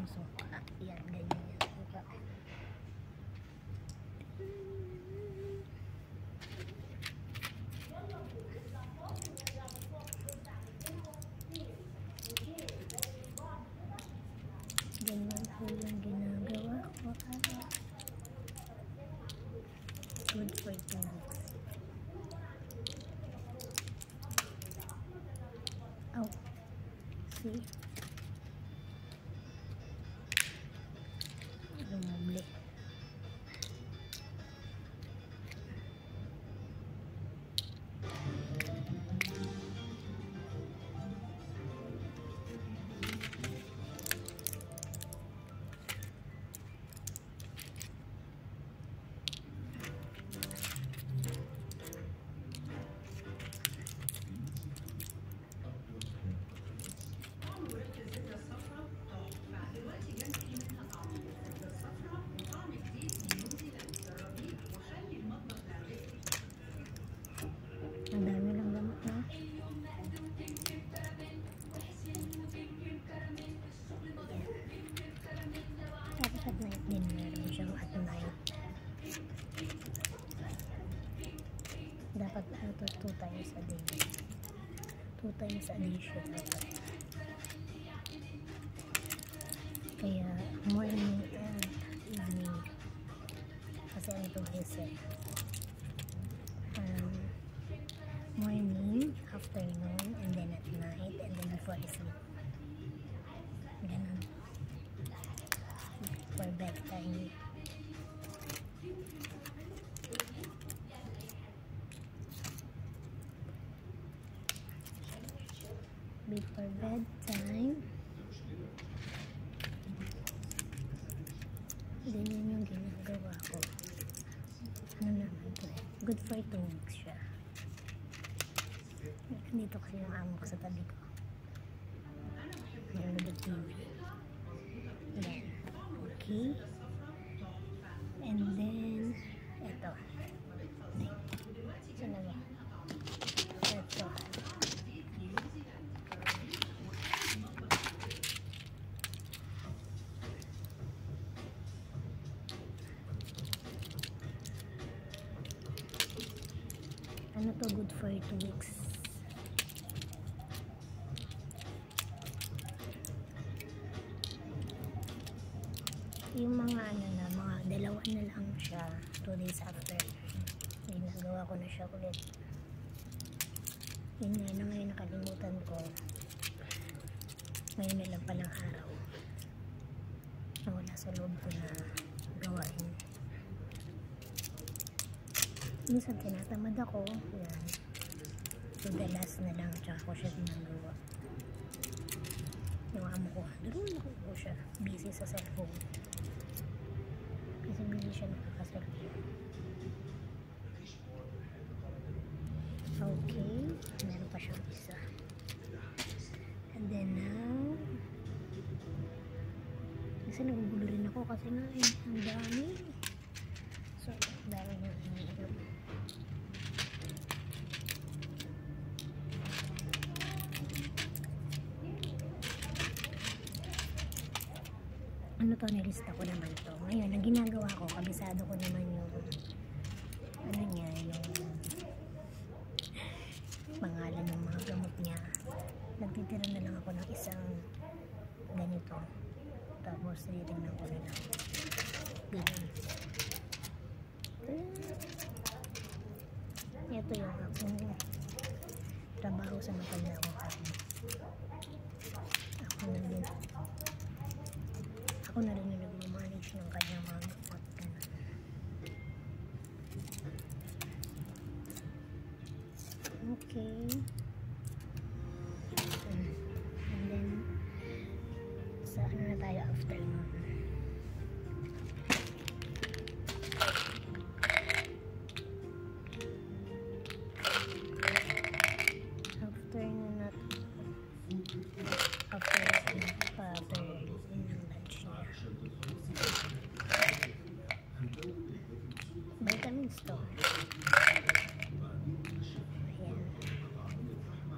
yung suka. Yan, ganyan yung suka. Ganyan po yung ginagawa ko. Good for 2 weeks. Oh, see? Lumabli. Ang dami lang gamot na. Tapos at night din meron siyang at night. Dapat 2 times a day. 2 times a day siya dapat. Kaya morning and evening. Kasi ano itong reset. Morning, afternoon, and then at night, and then before sleep. Ganun. For bedtime. Before bedtime. Ganyan yung ginagawa ko. Ano naman ito eh. Good for 2 weeks siya. Dito kasi yung amo ko sa tabi ko. Yung TV. Yan. Okay. And then, ito. Saan na ba? Ito. Ano to? Good for 2 weeks. Yung mga ano na, mga dalawa na lang siya 2 days after. Ginagawa ko na siya ulit. Yun nga na ngayon nakalimutan ko. Ngayon na lang palang araw. Nawala sa loob ko na gawain. Minsan tinatamad ako. Yan. So the last na lang tsaka ko siya ginagawa. Yung amo ko, doon ako siya. Busy sa cellphone. Kasi busy siya nakaka-cellphone. Okay. Meron pa siyang isa. And then now, kasi nagugulo rin ako kasi nga eh, ang dami. So, dami na iniinom. Ano to, nilista ko naman to. Ngayon, ang ginagawa ko, kabisado ko naman yung ano niya, yung pangalan ng mga gamot niya. Nagtitira na lang ako ng isang ganito. Tapos, titingnan ko na lang. Ganun. Ito yung akong trabaho sa matanda ko. Ako na rin yung nagmamanage ng kanyang mga gamot. Okay. And then, sa ano na tayo after nun? Vitamins to. Ayan.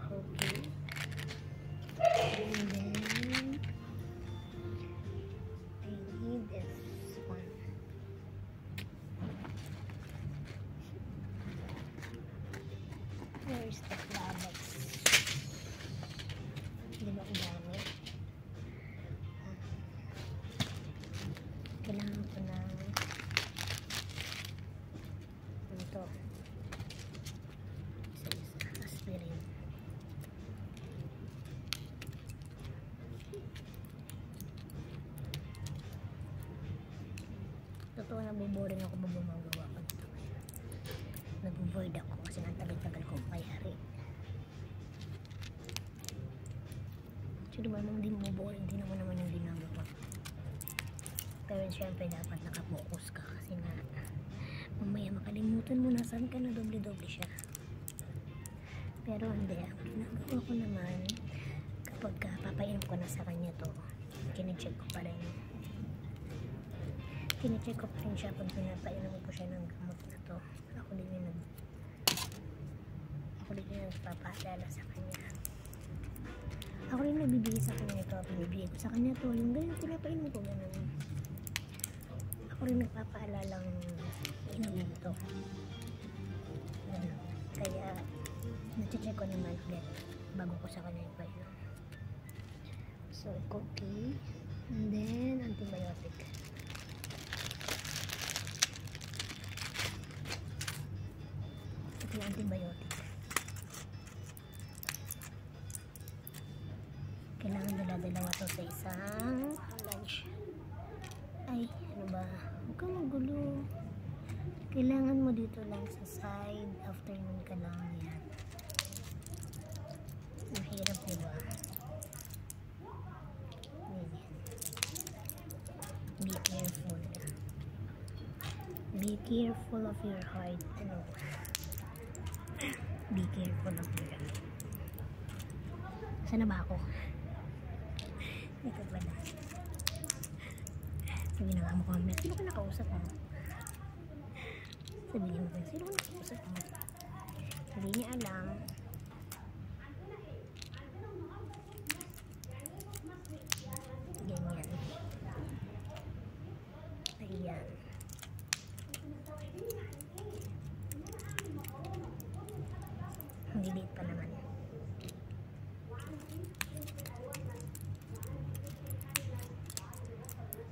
Okay. And then, Where's the products? Di ba ang dami? Kailangan ko ng ito. Isa-isa. Aspirin. Totoo na buboring ako bumagawa ko nito. Nag-bored ako kasi ang tagal-tagal ko mayari. So diba nung di mo boring, di naman yung ginagawa. Pero syempre dapat nakapokus ka kasi nga mamaya makalimutan mo na saan ka na doble-doble siya. Pero hindi, ang ginagawa ko naman kapag papainom ko na sa kanya to, kine-check ko pa rin siya pag pinapainom ko siya ng gamot na to. Ako din yung nagpapaalala sa kanya. Ako rin nagbibigay sa kanya ito. Pinibigay ko sa kanya to. Yung ganun pinapainom ko, ganun. Ako rin nagpapaalalang inumin ito. Ganun. Kaya na-check ko naman ulit bago ko sa kanya ipainom. So, cookie. And then, antibiotic. Ito yung antibiotic. Kailangan dala-dalawa to sa isang lunch. Ay, ano ba? Huwag kang magulo. Kailangan mo dito lang sa side. Afternoon ka lang yan. Ang hirap, diba? Be careful. Be careful of your heart. Ano? Be careful of your heart. Saan na ba ako? Ito pala. Sabihin na nga mo kami, sino ka nakausap mo? Sabihin mo, sino ka nakausap mo? Hindi niya alam. Ganyan. Ayan. Hindi liit pa naman.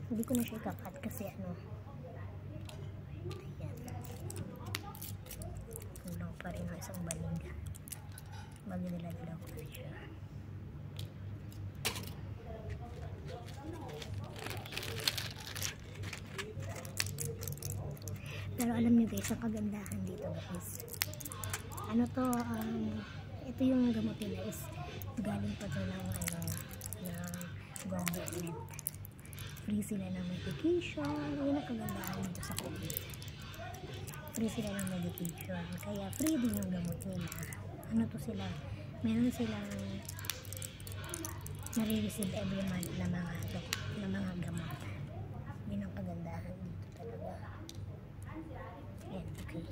Hindi ko na siya ikakat kasi ano. Ayan. Kulang pa rin ang isang banig. Magdala-dala ko na siya. Pero alam niyo guys, ang kagandahan dito guys. Ano to, ito yung gamot nila is galing pa to ng government. Free sila ng medication. Yun ang kagandahan dito sa COVID. Free sila ng medication. Kaya free din yung gamot nila. Ano to sila? Meron silang nare-receive every month na mga gamot. Yun ang kagandahan dito talaga. Yan, okay.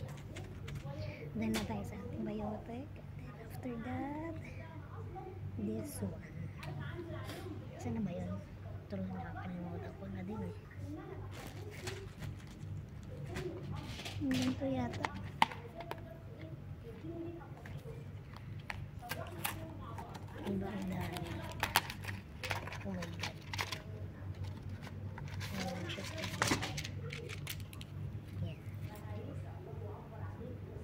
Then na tayo sa antibiotic. Then after that, this one. Saan na ba yun? Tuloy na nakakalimutan ko na din eh. Ganito yata. Iba ang dahil. Oh my god. Yan.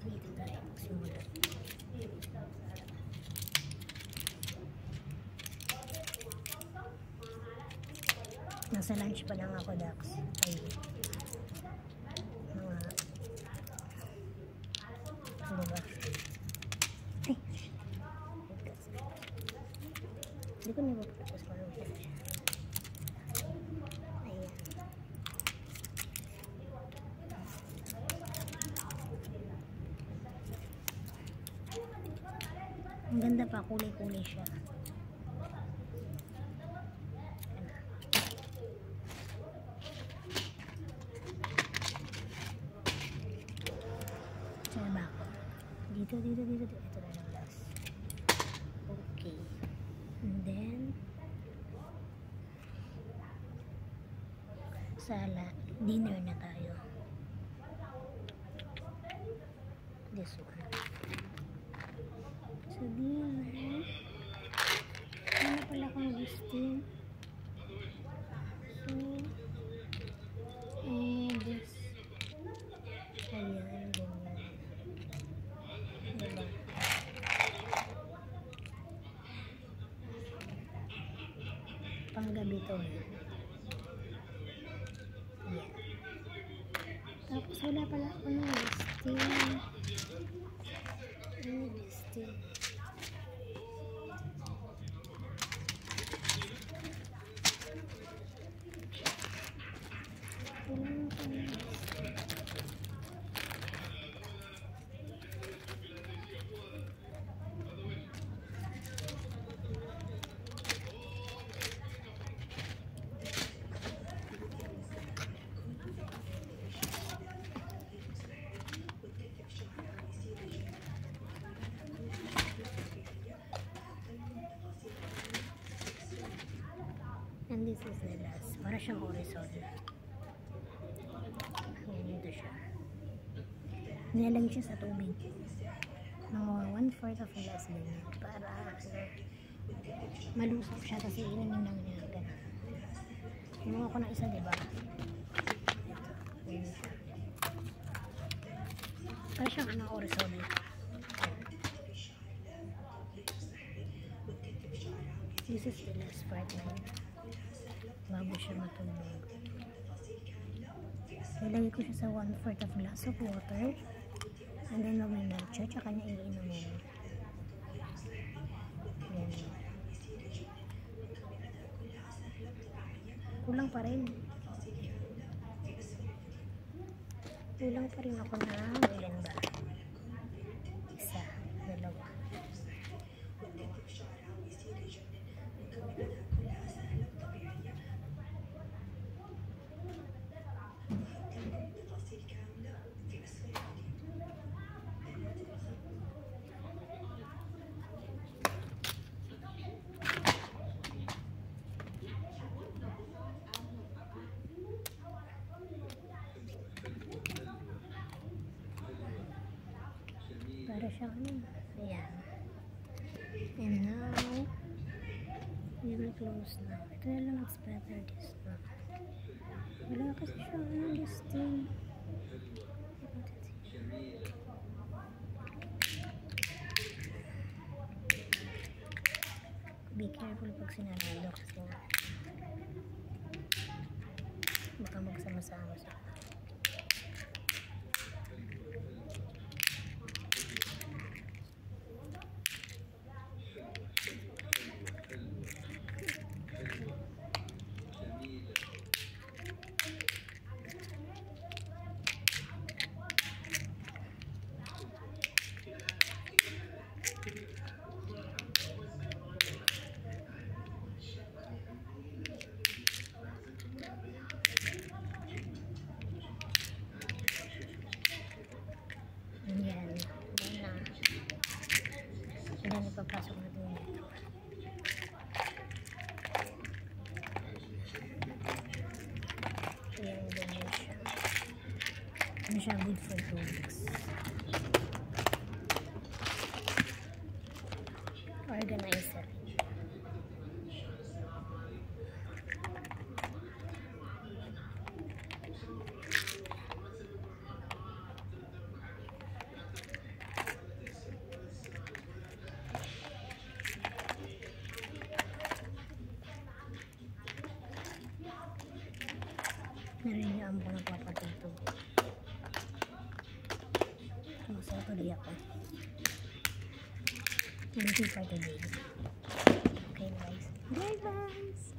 Dito tayo magsimula. Nasa lunch pa lang ako, Dax. Ay, mga ano ba? Ay, hindi ko nagpapapos pa lang siya. Ayan. Ang ganda pa, kulay-kulay siya. Saan ba ako? Dito. Ito na lang last. Okay. And then, dinner na tayo. This one. panggabi to eh. Yan. Tapos wala pala ako ng listing. Ano listing? And this is the last. Para siyang horizon. Ayan, ito siya. Nilalagay siya sa tubig. Mga 1/4 of a glass din. Para malusok siya kasi inumin lang niya. Ganun. Kinuha ko ng isa, diba? Ayan siya. Para siyang horizon. This is the last part na yun. Bago siya matulog. Ilagay ko siya sa 1/4 of glass of water. And then mag-melt siya. Tsaka niya iinumin. Yan. Kulang pa rin. Kulang pa rin ako na ilan ba? Isa, dalawa. Para siyang ayan. And now we will close now. Ito na lang better this na. Wala kasi siyang listing. Be careful pag sinanalo kasi nga baka magsama-sama sa yan. Yan na. Yan ipapasok natin dito. Yan din siya. Ano siya, good for 2 weeks. Organizer. Narinyaan ko na papatito. Masaya tuloy ako. Thank you for today. Okay guys. Bye guys!